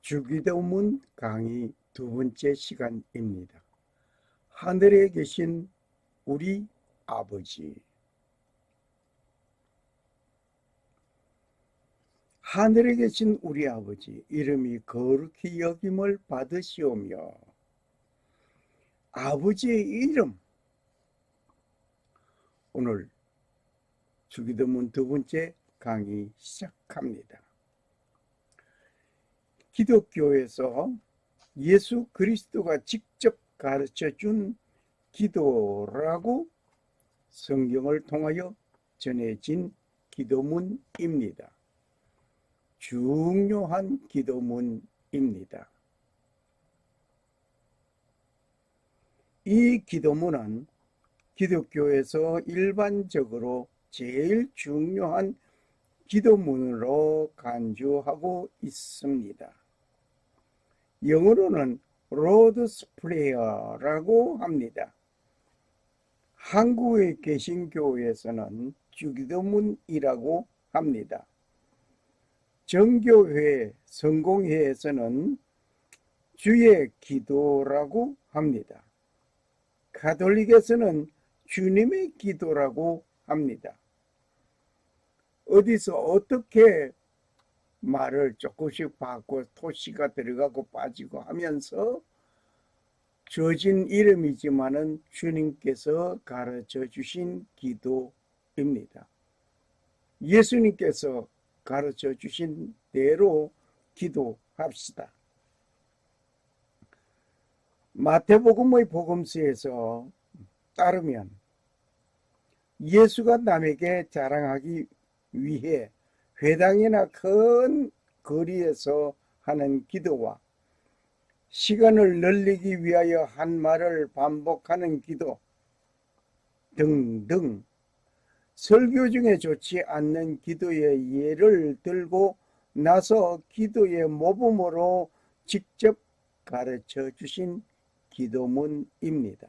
주기도문 강의 두 번째 시간입니다. 하늘에 계신 우리 아버지. 하늘에 계신 우리 아버지, 이름이 거룩히 여김을 받으시오며, 아버지의 이름. 오늘 주기도문 두 번째 강의 시작합니다. 기독교에서 예수 그리스도가 직접 가르쳐준 기도라고 성경을 통하여 전해진 기도문입니다. 중요한 기도문입니다. 이 기도문은 기독교에서 일반적으로 제일 중요한 기도문으로 간주하고 있습니다. 영어로는 로드스 프레어라고 합니다. 한국에 계신 교회에서는 주기도문이라고 합니다. 정교회, 성공회에서는 주의 기도라고 합니다. 가톨릭에서는 주님의 기도라고 합니다. 어디서 어떻게 말을 조금씩 바꿔 토시가 들어가고 빠지고 하면서 주어진 이름이지만은 주님께서 가르쳐 주신 기도입니다. 예수님께서 가르쳐 주신 대로 기도합시다. 마태복음의 복음서에서 따르면 예수가 남에게 자랑하기 위해 회당이나 큰 거리에서 하는 기도와 시간을 늘리기 위하여 한 말을 반복하는 기도 등등 설교 중에 좋지 않는 기도의 예를 들고 나서 기도의 모범으로 직접 가르쳐 주신 기도문입니다.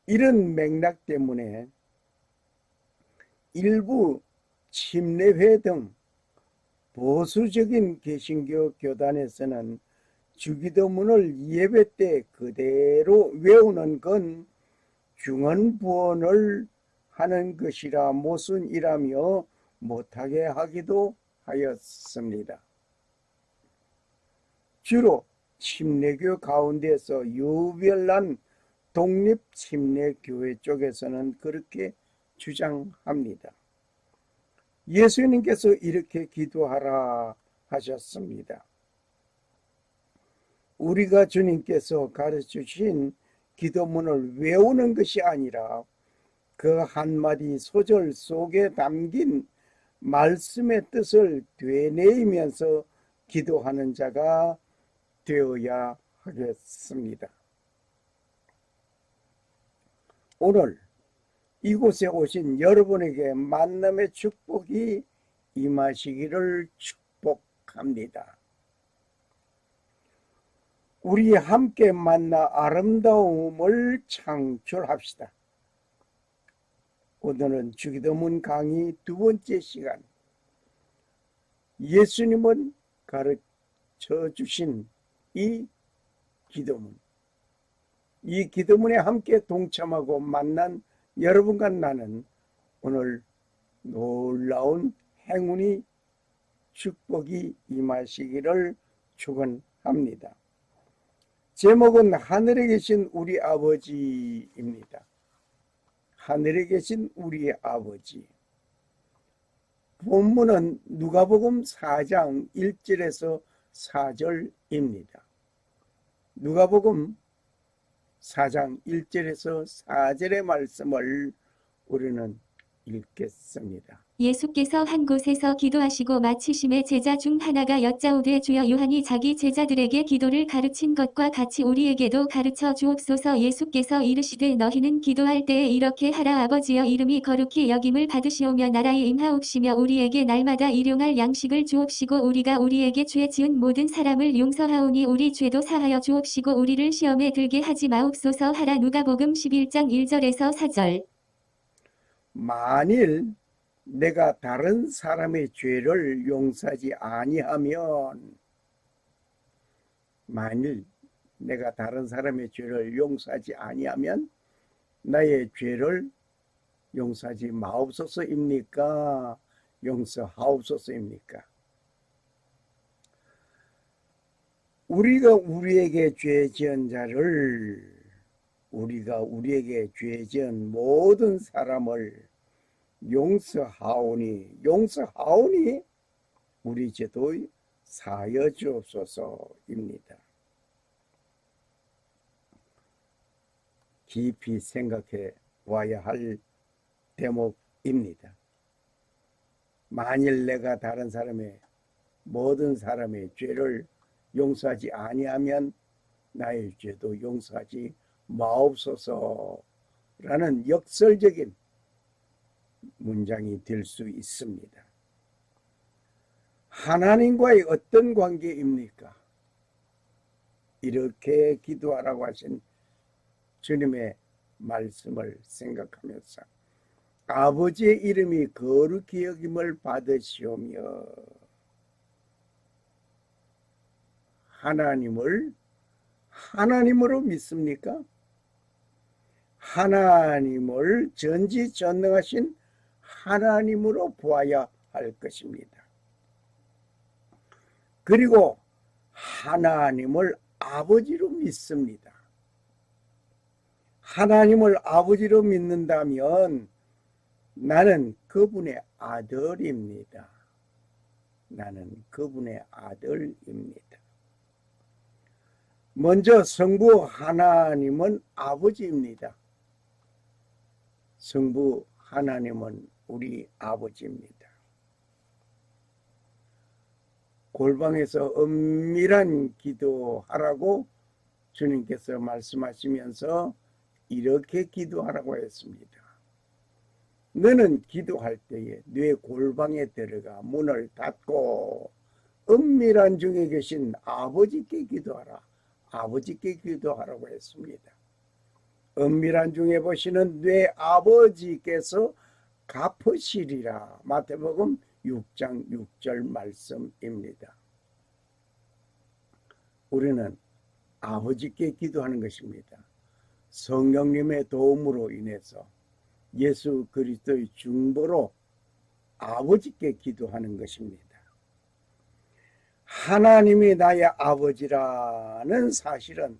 이런 맥락 때문에 일부 침례회 등 보수적인 개신교 교단에서는 주기도문을 예배 때 그대로 외우는 건 중언부언을 하는 것이라 모순이라며 못하게 하기도 하였습니다. 주로 침례교 가운데서 유별난 독립침례교회 쪽에서는 그렇게 주장합니다. 예수님께서 이렇게 기도하라 하셨습니다. 우리가 주님께서 가르쳐주신 기도문을 외우는 것이 아니라 그 한마디 소절 속에 담긴 말씀의 뜻을 되뇌이면서 기도하는 자가 되어야 하겠습니다. 오늘 이곳에 오신 여러분에게 만남의 축복이 임하시기를 축복합니다. 우리 함께 만나 아름다움을 창출합시다. 오늘은 주기도문 강의 두 번째 시간, 예수님은 가르쳐 주신 이 기도문, 이 기도문에 함께 동참하고 만난 여러분과 나는 오늘 놀라운 행운이 축복이 임하시기를 축원합니다. 제목은 하늘에 계신 우리 아버지입니다. 하늘에 계신 우리 아버지. 본문은 누가복음 4장 1절에서 4절입니다. 누가복음 4장 1절에서 4절의 말씀을 우리는 읽겠습니다. 예수께서 한 곳에서 기도하시고 마치심에 제자 중 하나가 여짜오되 주여 요한이 자기 제자들에게 기도를 가르친 것과 같이 우리에게도 가르쳐 주옵소서. 예수께서 이르시되 너희는 기도할 때에 이렇게 하라. 아버지여 이름이 거룩히 여김을 받으시오며 나라의 임하옵시며 우리에게 날마다 일용할 양식을 주옵시고 우리가 우리에게 죄 지은 모든 사람을 용서하오니 우리 죄도 사하여 주옵시고 우리를 시험에 들게 하지 마옵소서 하라. 누가복음 11장 1절에서 4절. 만일 내가 다른 사람의 죄를 용서하지 아니하면 만일 내가 다른 사람의 죄를 용서하지 아니하면 나의 죄를 용서하지 마옵소서입니까? 용서하옵소서입니까? 우리가 우리에게 죄 지은 모든 사람을 용서하오니 우리 죄도 사하여 주옵소서입니다. 깊이 생각해 봐야 할 대목입니다. 만일 내가 다른 모든 사람의 죄를 용서하지 아니하면 나의 죄도 용서하지 마옵소서라는 역설적인 문장이 될 수 있습니다. 하나님과의 어떤 관계입니까? 이렇게 기도하라고 하신 주님의 말씀을 생각하면서 아버지의 이름이 거룩히 여김을 받으시오며 하나님을 하나님으로 믿습니까? 하나님을 전지전능하신 하나님으로 보아야 할 것입니다. 그리고 하나님을 아버지로 믿습니다. 하나님을 아버지로 믿는다면 나는 그분의 아들입니다. 나는 그분의 아들입니다. 먼저 성부 하나님은 아버지입니다. 성부 하나님은 우리 아버지입니다. 골방에서 은밀한 기도하라고 주님께서 말씀하시면서 이렇게 기도하라고 했습니다. 너는 기도할 때에 네 골방에 들어가 문을 닫고 은밀한 중에 계신 아버지께 기도하라. 아버지께 기도하라고 했습니다. 은밀한 중에 보시는 네 아버지께서 갚으시리라. 마태복음 6장 6절 말씀입니다. 우리는 아버지께 기도하는 것입니다. 성령님의 도움으로 인해서 예수 그리스도의 중보로 아버지께 기도하는 것입니다. 하나님이 나의 아버지라는 사실은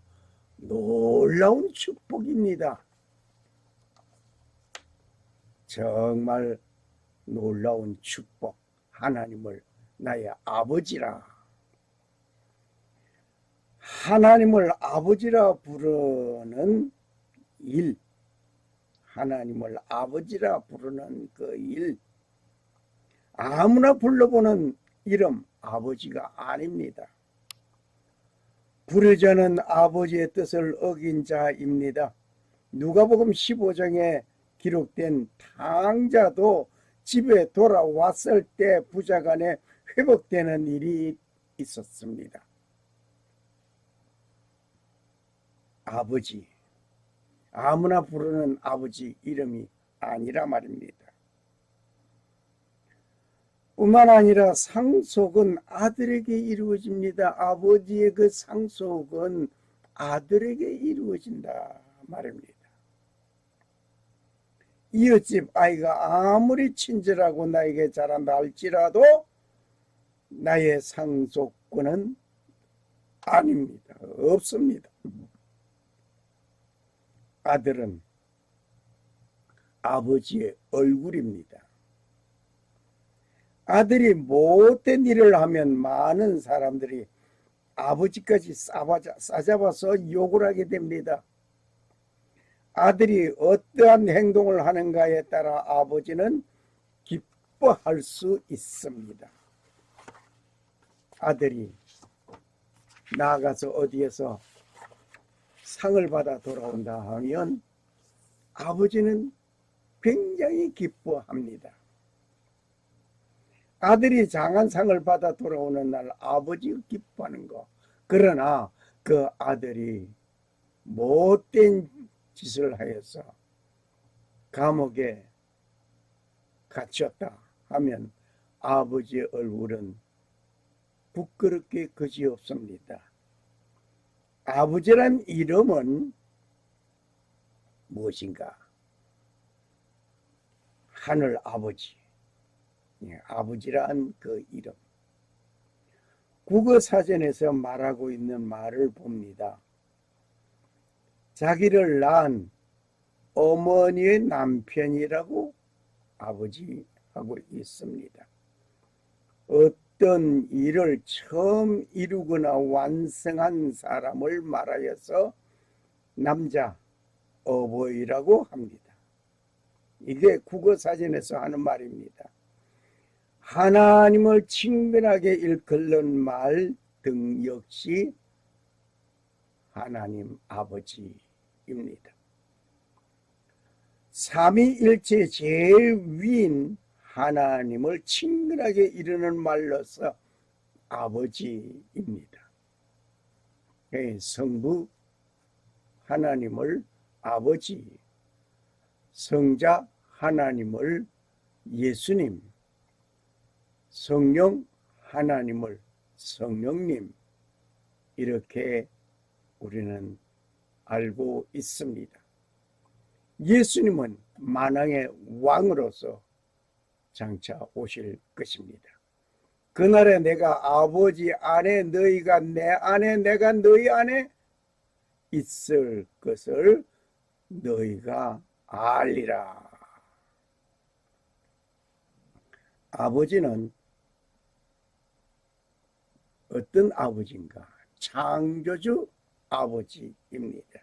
놀라운 축복입니다. 정말 놀라운 축복. 하나님을 나의 아버지라. 하나님을 아버지라 부르는 일. 하나님을 아버지라 부르는 그 일. 아무나 불러보는 이름 아버지가 아닙니다. 부르자는 아버지의 뜻을 어긴 자입니다. 누가복음 15장에 기록된 탕자도 집에 돌아왔을 때 부자간에 회복되는 일이 있었습니다. 아버지, 아무나 부르는 아버지 이름이 아니라 말입니다. 뿐만 아니라 상속은 아들에게 이루어집니다. 아버지의 그 상속은 아들에게 이루어진다 말입니다. 이웃집 아이가 아무리 친절하고 나에게 잘한다 할지라도 나의 상속권은 아닙니다. 없습니다. 아들은 아버지의 얼굴입니다. 아들이 못된 일을 하면 많은 사람들이 아버지까지 싸잡아서 욕을 하게 됩니다. 아들이 어떠한 행동을 하는가에 따라 아버지는 기뻐할 수 있습니다. 아들이 나아가서 어디에서 상을 받아 돌아온다 하면 아버지는 굉장히 기뻐합니다. 아들이 장한 상을 받아 돌아오는 날 아버지가 기뻐하는 거. 그러나 그 아들이 못된 짓을 하여서 감옥에 갇혔다 하면 아버지의 얼굴은 부끄럽게 그지없습니다. 아버지란 이름은 무엇인가? 하늘 아버지. 아버지란 그 이름. 국어사전에서 말하고 있는 말을 봅니다. 자기를 낳은 어머니의 남편이라고 아버지 하고 있습니다. 어떤 일을 처음 이루거나 완성한 사람을 말하여서 남자 어버이라고 합니다. 이게 국어사전에서 하는 말입니다. 하나님을 친근하게 일컫는 말 등 역시 하나님 아버지입니다. 삼위일체 제일 위인 하나님을 친근하게 이르는 말로서 아버지입니다. 성부 하나님을 아버지, 성자 하나님을 예수님, 성령 하나님을 성령님, 이렇게 우리는 알고 있습니다. 예수님은 만왕의 왕으로서 장차 오실 것입니다. 그날에 내가 아버지 안에 너희가 내 안에 내가 너희 안에 있을 것을 너희가 알리라. 아버지는 어떤 아버지인가? 창조주 아버지입니다.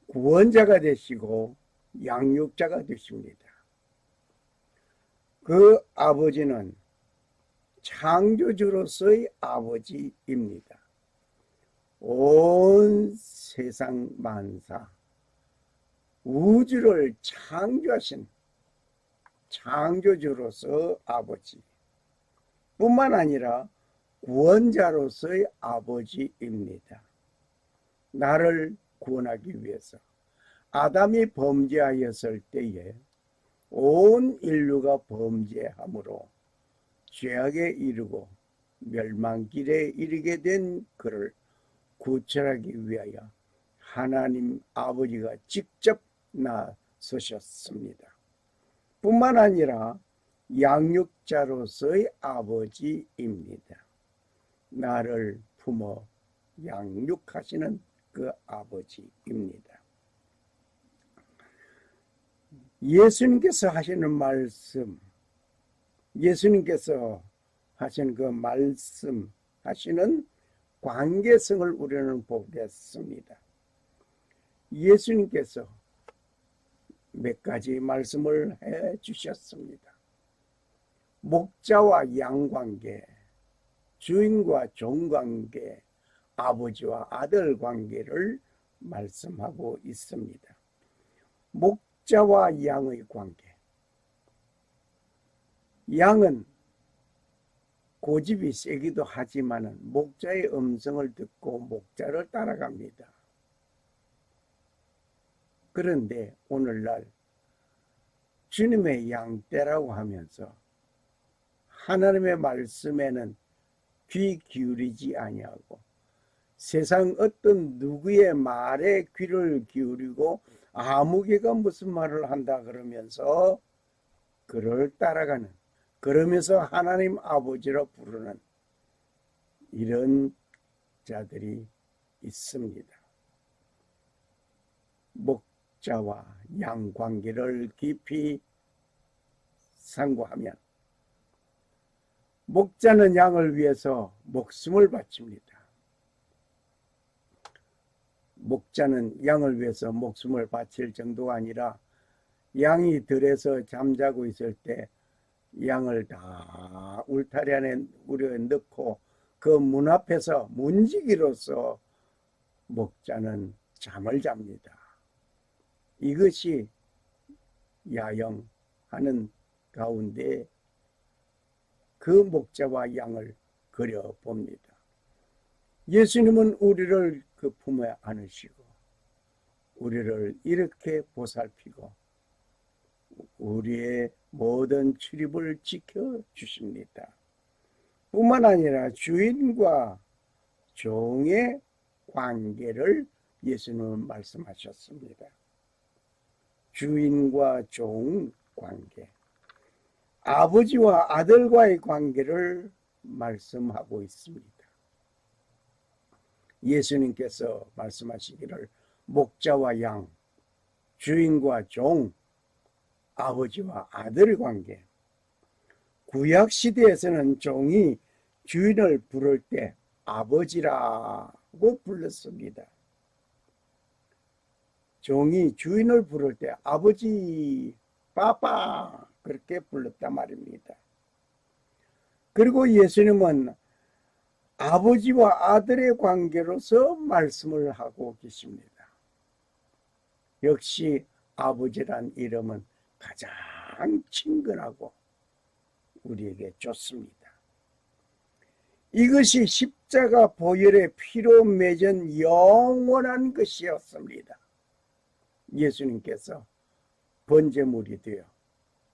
구원자가 되시고 양육자가 되십니다. 그 아버지는 창조주로서의 아버지입니다. 온 세상 만사, 우주를 창조하신 창조주로서 아버지 뿐만 아니라 구원자로서의 아버지입니다. 나를 구원하기 위해서 아담이 범죄하였을 때에 온 인류가 범죄함으로 죄악에 이르고 멸망길에 이르게 된 그를 구출하기 위하여 하나님 아버지가 직접 나서셨습니다. 뿐만 아니라 양육자로서의 아버지입니다. 나를 품어 양육하시는 그 아버지입니다. 예수님께서 하시는 말씀, 예수님께서 하신 그 말씀 하시는 관계성을 우리는 보겠습니다. 예수님께서 몇 가지 말씀을 해 주셨습니다. 목자와 양 관계, 주인과 종 관계, 아버지와 아들 관계를 말씀하고 있습니다. 목자와 양의 관계. 양은 고집이 세기도 하지만 목자의 음성을 듣고 목자를 따라갑니다. 그런데 오늘날 주님의 양떼라고 하면서 하나님의 말씀에는 귀 기울이지 아니하고 세상 어떤 누구의 말에 귀를 기울이고 아무개가 무슨 말을 한다 그러면서 그를 따라가는, 그러면서 하나님 아버지로 부르는 이런 자들이 있습니다. 목자와 양 관계를 깊이 상고하면 목자는 양을 위해서 목숨을 바칩니다. 목자는 양을 위해서 목숨을 바칠 정도가 아니라 양이 들에서 잠자고 있을 때 양을 다 울타리 안에 우려 넣고 그 문 앞에서 문지기로서 목자는 잠을 잡니다. 이것이 야영하는 가운데 그 목자와 양을 그려봅니다. 예수님은 우리를 그 품에 안으시고 우리를 이렇게 보살피고 우리의 모든 출입을 지켜주십니다. 뿐만 아니라 주인과 종의 관계를 예수님은 말씀하셨습니다. 주인과 종 관계, 아버지와 아들과의 관계를 말씀하고 있습니다. 예수님께서 말씀하시기를 목자와 양, 주인과 종, 아버지와 아들의 관계. 구약 시대에서는 종이 주인을 부를 때 아버지라고 불렀습니다. 종이 주인을 부를 때 아버지, 빠빠 그렇게 불렀단 말입니다. 그리고 예수님은 아버지와 아들의 관계로서 말씀을 하고 계십니다. 역시 아버지란 이름은 가장 친근하고 우리에게 좋습니다. 이것이 십자가 보혈의 피로 맺은 영원한 것이었습니다. 예수님께서 번제물이 되어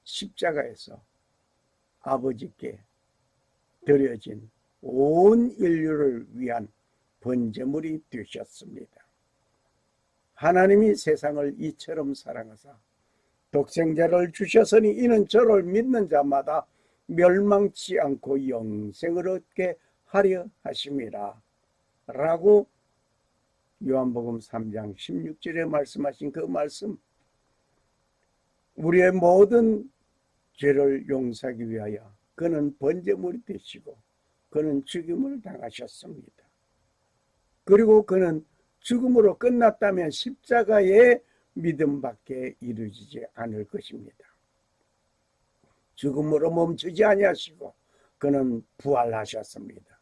십자가에서 아버지께 드려진 온 인류를 위한 번제물이 되셨습니다. 하나님이 세상을 이처럼 사랑하사 독생자를 주셨으니 이는 저를 믿는 자마다 멸망치 않고 영생을 얻게 하려 하심이라 라고 요한복음 3장 16절에 말씀하신 그 말씀, 우리의 모든 죄를 용서하기 위하여 그는 번제물이 되시고 그는 죽임을 당하셨습니다. 그리고 그는 죽음으로 끝났다면 십자가의 믿음밖에 이루어지지 않을 것입니다. 죽음으로 멈추지 아니하시고 그는 부활하셨습니다.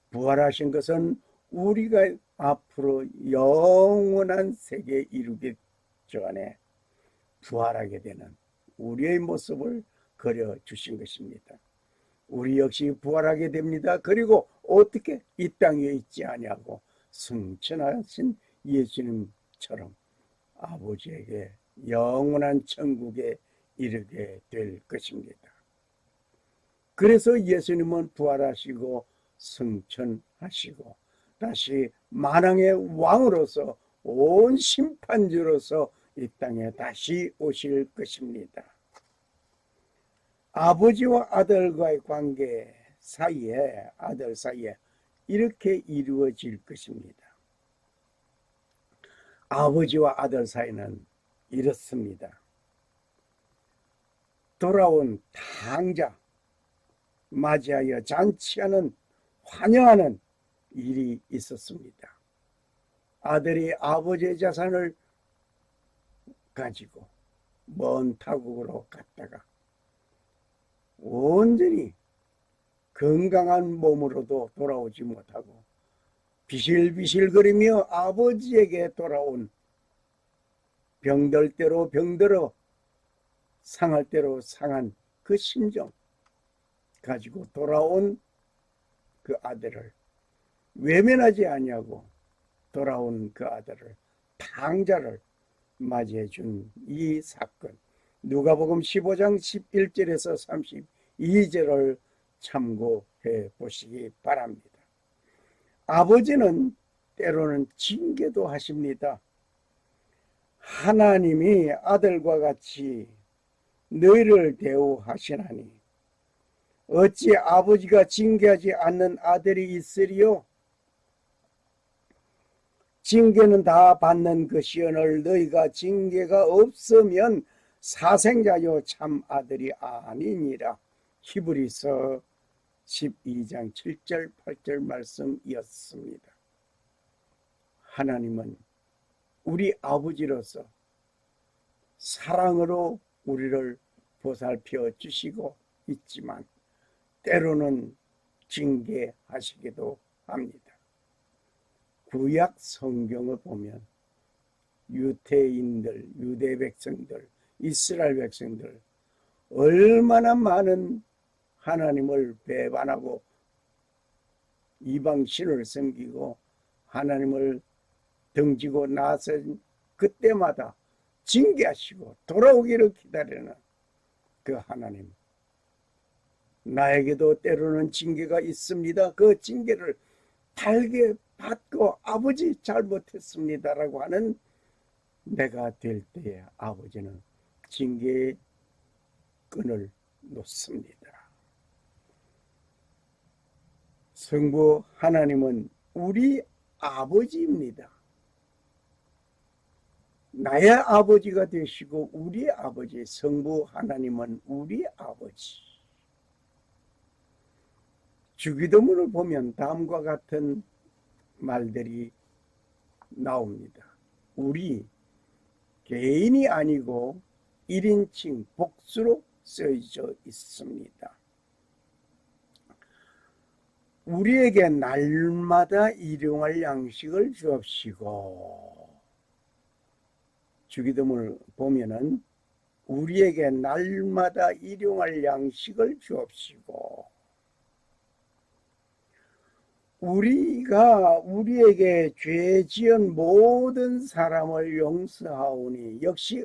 부활하신 것은 우리가 앞으로 영원한 세계 이루기 전에 부활하게 되는 우리의 모습을 그려주신 것입니다. 우리 역시 부활하게 됩니다. 그리고 어떻게 이 땅 위에 있지 아니하고 승천하신 예수님처럼 아버지에게 영원한 천국에 이르게 될 것입니다. 그래서 예수님은 부활하시고 승천하시고 다시 만왕의 왕으로서 온 심판주로서 이 땅에 다시 오실 것입니다. 아버지와 아들과의 관계 사이에, 아들 사이에 이렇게 이루어질 것입니다. 아버지와 아들 사이는 이렇습니다. 돌아온 탕자 맞이하여 잔치하는, 환영하는 일이 있었습니다. 아들이 아버지의 자산을 가지고 먼 타국으로 갔다가 온전히 건강한 몸으로도 돌아오지 못하고 비실비실거리며 아버지에게 돌아온, 병들 대로 병들어 상할 대로 상한 그 심정 가지고 돌아온 그 아들을 외면하지 아니하고 돌아온 그 아들을, 탕자를 맞이해 준 이 사건, 누가복음 15장 11절에서 32절을 참고해 보시기 바랍니다. 아버지는 때로는 징계도 하십니다. 하나님이 아들과 같이 너희를 대우하시나니 어찌 아버지가 징계하지 않는 아들이 있으리요? 징계는 다 받는 것이오늘 너희가 징계가 없으면 사생자요 참 아들이 아니니라. 히브리서 12장 7절 8절 말씀이었습니다. 하나님은 우리 아버지로서 사랑으로 우리를 보살펴 주시고 있지만 때로는 징계하시기도 합니다. 구약 성경을 보면 유대인들, 유대 백성들, 이스라엘 백성들 얼마나 많은 하나님을 배반하고 이방신을 섬기고 하나님을 등지고 나선 그때마다 징계하시고 돌아오기를 기다리는 그 하나님, 나에게도 때로는 징계가 있습니다. 그 징계를 달게 받고 아버지 잘못했습니다라고 하는 내가 될 때에 아버지는 징계의 끈을 놓습니다. 성부 하나님은 우리 아버지입니다. 나의 아버지가 되시고 우리 아버지, 성부 하나님은 우리 아버지. 주기도문을 보면 다음과 같은 말들이 나옵니다. 우리 개인이 아니고 1인칭 복수로 쓰여져 있습니다. 우리에게 날마다 일용할 양식을 주옵시고, 주기도문을 보면은 우리에게 날마다 일용할 양식을 주옵시고, 우리가 우리에게 죄 지은 모든 사람을 용서하오니 역시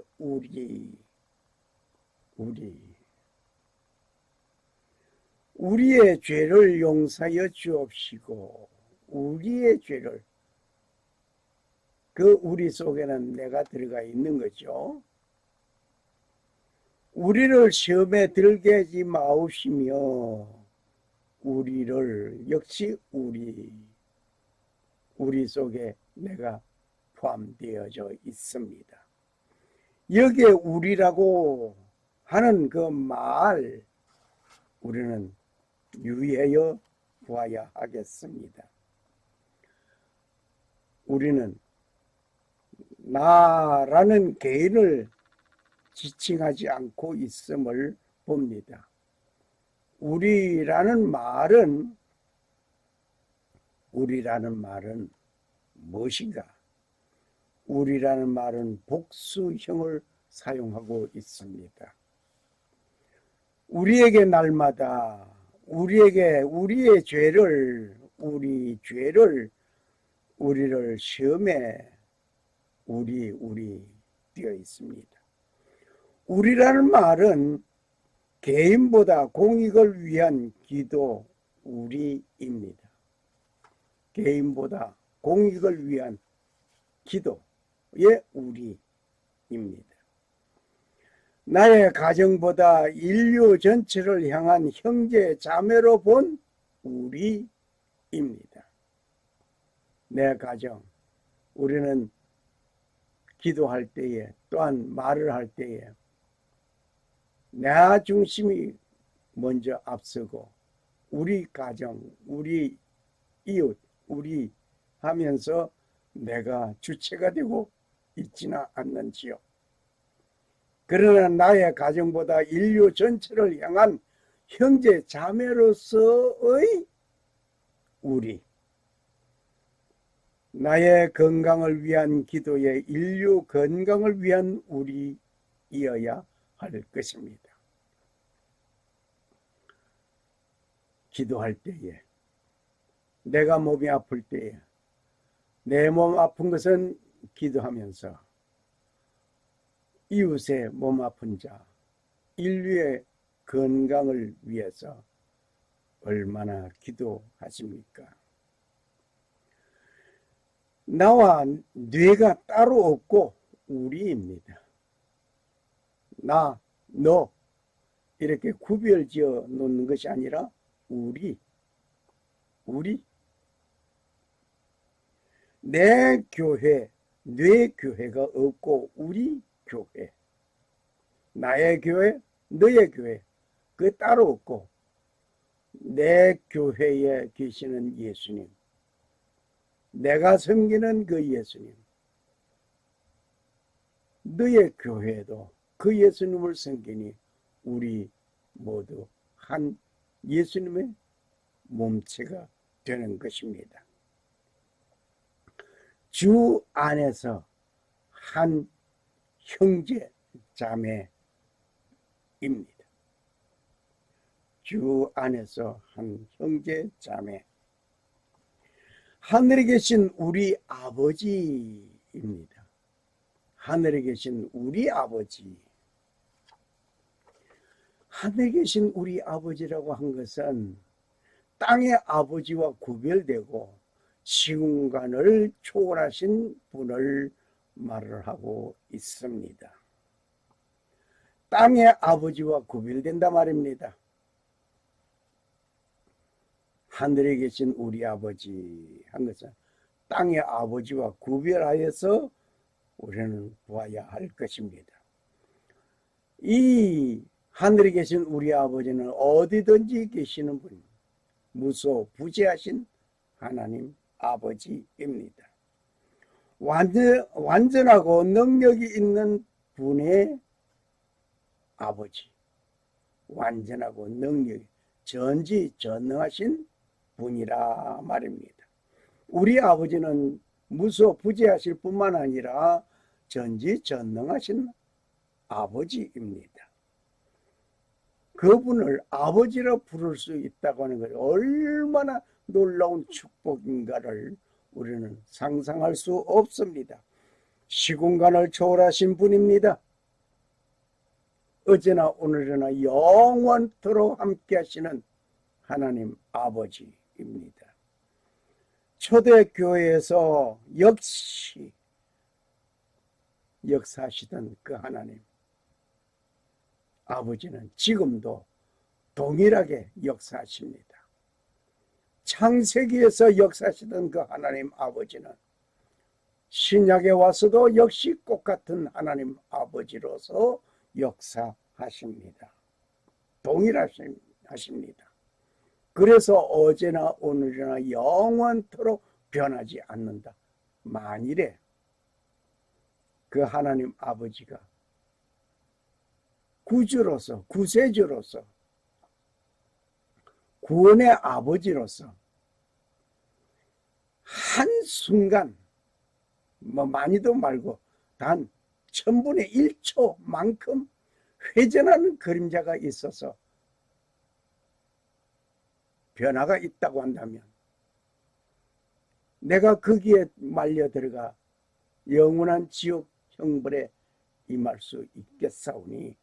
우리의 죄를 용서하여 주옵시고, 우리의 죄를, 그 우리 속에는 내가 들어가 있는 거죠. 우리를 시험에 들게 하지 마옵시며 우리를 역시 우리 속에 내가 포함되어져 있습니다. 여기에 우리라고 하는 그 말 우리는 유의하여 보아야 하겠습니다. 우리는 나라는 개인을 지칭하지 않고 있음을 봅니다. 우리라는 말은 무엇인가? 우리라는 말은 복수형을 사용하고 있습니다. 우리에게 날마다 우리의 죄를 우리를 시험에 되어 있습니다. 우리라는 말은 개인보다 공익을 위한 기도 우리입니다. 개인보다 공익을 위한 기도의 우리입니다. 나의 가정보다 인류 전체를 향한 형제 자매로 본 우리입니다. 내 가정, 우리는 기도할 때에 또한 말을 할 때에 나 중심이 먼저 앞서고 우리 가정, 우리 이웃, 우리 하면서 내가 주체가 되고 있지는 않는지요. 그러나 나의 가정보다 인류 전체를 향한 형제 자매로서의 나의 건강을 위한 기도에 인류 건강을 위한 우리이어야 할 것입니다. 기도할 때에, 내가 몸이 아플 때에, 내 몸 아픈 것은 기도하면서 이웃의 몸 아픈 자, 인류의 건강을 위해서 얼마나 기도하십니까? 나와 뇌가 따로 없고 우리입니다. 나, 너 이렇게 구별 지어 놓는 것이 아니라 우리 내 교회, 뇌 교회가 없고 우리 교회, 나의 교회, 너의 교회 그 따로 없고 내 교회에 계시는 예수님, 내가 섬기는 그 예수님, 너의 교회도 그 예수님을 섬기니 우리 모두 한 예수님의 몸체가 되는 것입니다. 주 안에서 한 형제 자매입니다. 주 안에서 한 형제 자매. 하늘에 계신 우리 아버지입니다. 하늘에 계신 우리 아버지. 하늘에 계신 우리 아버지라고 한 것은 땅의 아버지와 구별되고 시공간을 초월하신 분을 말을 하고 있습니다. 땅의 아버지와 구별된다 말입니다. 하늘에 계신 우리 아버지 한 것은 땅의 아버지와 구별하여서 우리는 보아야 할 것입니다. 이 하늘에 계신 우리 아버지는 어디든지 계시는 분, 무소부재하신 하나님 아버지입니다. 완전하고 능력이 있는 분의 아버지, 완전하고 능력이 전지전능하신 분이라 말입니다. 우리 아버지는 무소부재하실 뿐만 아니라 전지전능하신 아버지입니다. 그분을 아버지라 부를 수 있다고 하는 것이 얼마나 놀라운 축복인가를 우리는 상상할 수 없습니다. 시공간을 초월하신 분입니다. 어제나 오늘이나 영원토록 함께 하시는 하나님 아버지입니다. 초대교회에서 역시 역사하시던 그 하나님 아버지는 지금도 동일하게 역사하십니다. 창세기에서 역사하시던 그 하나님 아버지는 신약에 와서도 역시 똑같은 하나님 아버지로서 역사하십니다. 동일하십니다. 그래서 어제나 오늘이나 영원토록 변하지 않는다. 만일에 그 하나님 아버지가 구주로서, 구세주로서, 구원의 아버지로서 한순간 많이도 말고 단 1000분의 1초만큼 회전하는 그림자가 있어서 변화가 있다고 한다면 내가 거기에 말려 들어가 영원한 지옥 형벌에 임할 수 있겠사오니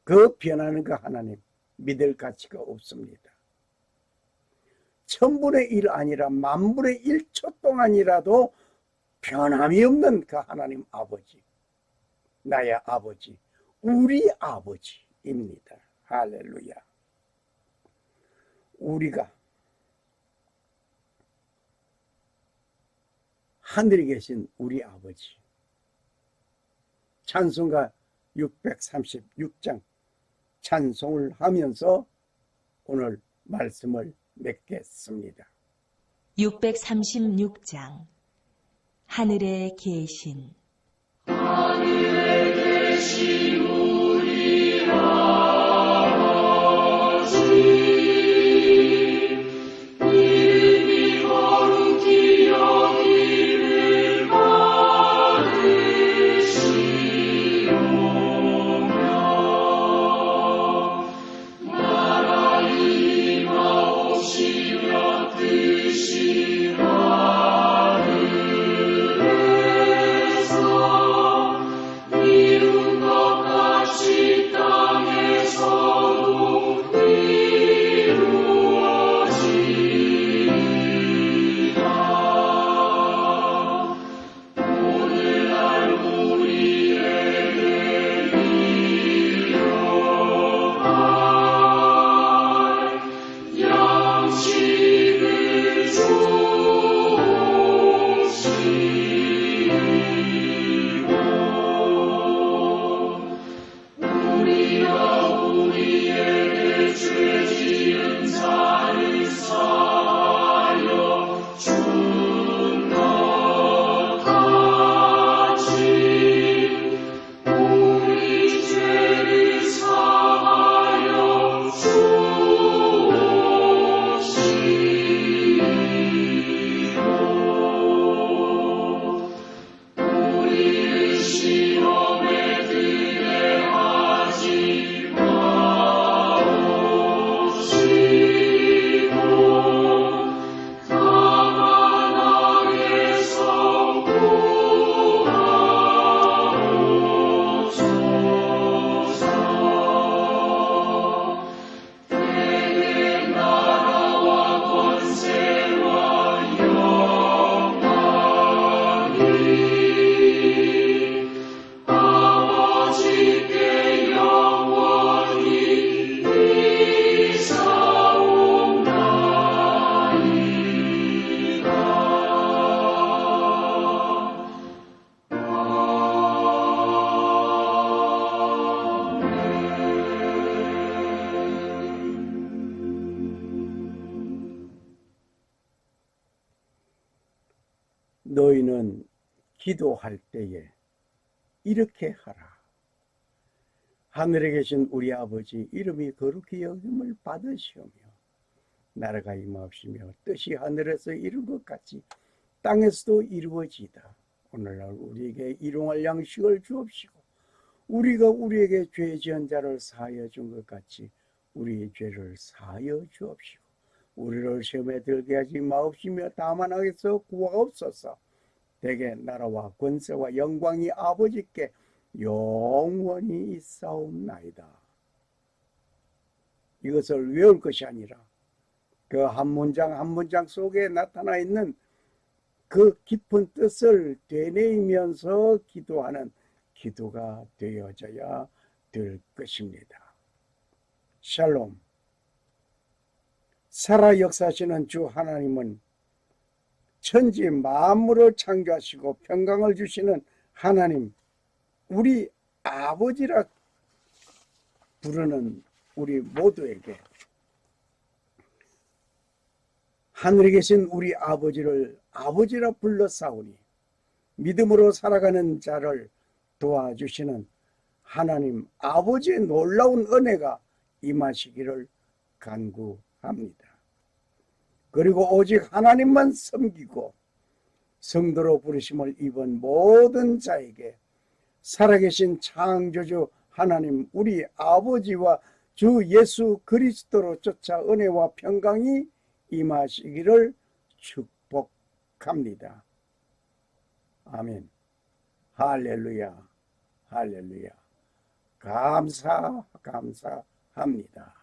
그 변하는 그 하나님 믿을 가치가 없습니다. 1000분의 1 아니라 10,000분의 1초 동안이라도 변함이 없는 그 하나님 아버지, 나의 아버지, 우리 아버지입니다. 할렐루야. 우리가 하늘에 계신 우리 아버지, 찬송가 636장 찬송을 하면서 오늘 말씀을 맺겠습니다. 636장 하늘에 계신 우리 아버지 이름이 거룩히 여김을 받으시오며 나라 임하옵시며 뜻이 너희는 기도할 때에 이렇게 하라. 하늘에 계신 우리 아버지 이름이 거룩히 여김을 받으시오며 나라가 임하옵시며 뜻이 하늘에서 이룬 것 같이 땅에서도 이루어지이다. 오늘날 우리에게 일용할 양식을 주옵시고 우리가 우리에게 죄 지은 자를 사하여 준 것 같이 우리의 죄를 사하여 주옵시고 우리를 시험에 들게 하지 마옵시며 다만 악에서 구하옵소서. 대개 나라와 권세와 영광이 아버지께 영원히 있사옵나이다. 이것을 외울 것이 아니라 그 한 문장 한 문장 속에 나타나 있는 그 깊은 뜻을 되뇌이면서 기도하는 기도가 되어져야 될 것입니다. 샬롬. 살아 역사하시는 주 하나님은 천지 만물을 창조하시고 평강을 주시는 하나님, 우리 아버지라 부르는 우리 모두에게 하늘에 계신 우리 아버지를 아버지라 불러싸우니 믿음으로 살아가는 자를 도와주시는 하나님 아버지의 놀라운 은혜가 임하시기를 간구합니다. 그리고 오직 하나님만 섬기고 성도로 부르심을 입은 모든 자에게 살아계신 창조주 하나님 우리 아버지와 주 예수 그리스도로 쫓아 은혜와 평강이 임하시기를 축복합니다. 아멘. 할렐루야. 할렐루야. 감사합니다.